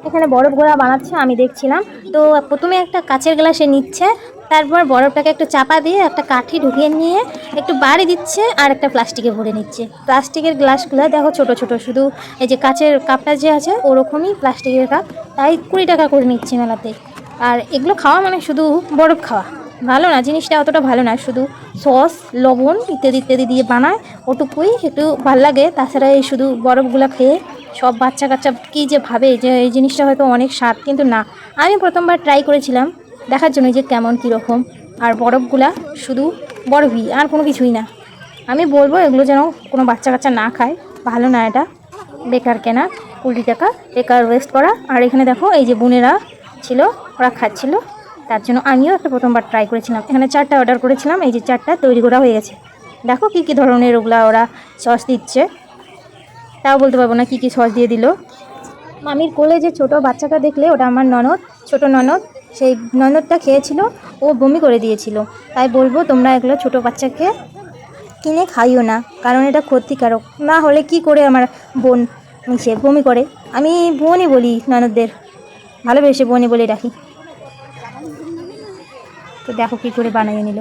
এখানে বরফ গোলা বানাচ্ছে, আমি দেখছিলাম। তো প্রথমে একটা কাচের গ্লাসে নিচ্ছে, তারপর বরফটাকে একটু চাপা দিয়ে একটা কাঠি ঢুকিয়ে নিয়ে একটু বাড়ি দিচ্ছে আর একটা প্লাস্টিকে ভরে নিচ্ছে। প্লাস্টিকের গ্লাসগুলো দেখো ছোট ছোট, শুধু এই যে কাচের কাপটা যে আছে ওরকমই প্লাস্টিকের কাপ, তাই 20 টাকা করে নিচ্ছে মেলাতে। আর এগুলো খাওয়া মানে শুধু বরফ খাওয়া, ভালো না, জিনিসটা অতটা ভালো না। শুধু সস, লবণ ইত্যাদি ইত্যাদি দিয়ে বানায়, ওটুকুই একটু ভাল লাগে। তাছাড়া এই শুধু বরফগুলো খেয়ে সব বাচ্চা কাচ্চা কী যে ভাবে যে এই জিনিসটা হয়তো অনেক স্বাদ, কিন্তু না। আমি প্রথমবার ট্রাই করেছিলাম দেখার জন্য যে কেমন কীরকম। আর বরফগুলা শুধু বরফই, আর কোনো কিছুই না। আমি বলবো এগুলো যেন কোনো বাচ্চা কাচ্চা না খায়, ভালো না, এটা বেকার কেনা, 20 টাকা বেকার ওয়েস্ট করা। আর এখানে দেখো এই যে বোনেরা ছিল, ওরা খাচ্ছিল, তার জন্য আমিও একটা প্রথমবার ট্রাই করেছিলাম। এখানে 4টা অর্ডার করেছিলাম, এই যে 4টা তৈরি করা হয়ে গেছে। দেখো কী কী ধরনের ওগুলা ওরা সস দিচ্ছে, তাও বলতে পারবো না কী কী সস দিয়ে দিল। মামির কোলে যে ছোট বাচ্চাটা দেখলে, ওটা আমার ননদ, ছোট ননদ। সেই ননদটা খেয়েছিল, ও বমি করে দিয়েছিল। তাই বলবো তোমরা এগুলো ছোট বাচ্চাকে কিনে খাইও না, কারণ এটা ক্ষতিকারক। না হলে কি করে আমার বোন মিশে বমি করে, আমি বোনই বলি, ননদদের ভালোবেসে বোনই বলে রাখি। তো দেখো কী করে বানিয়ে নিল।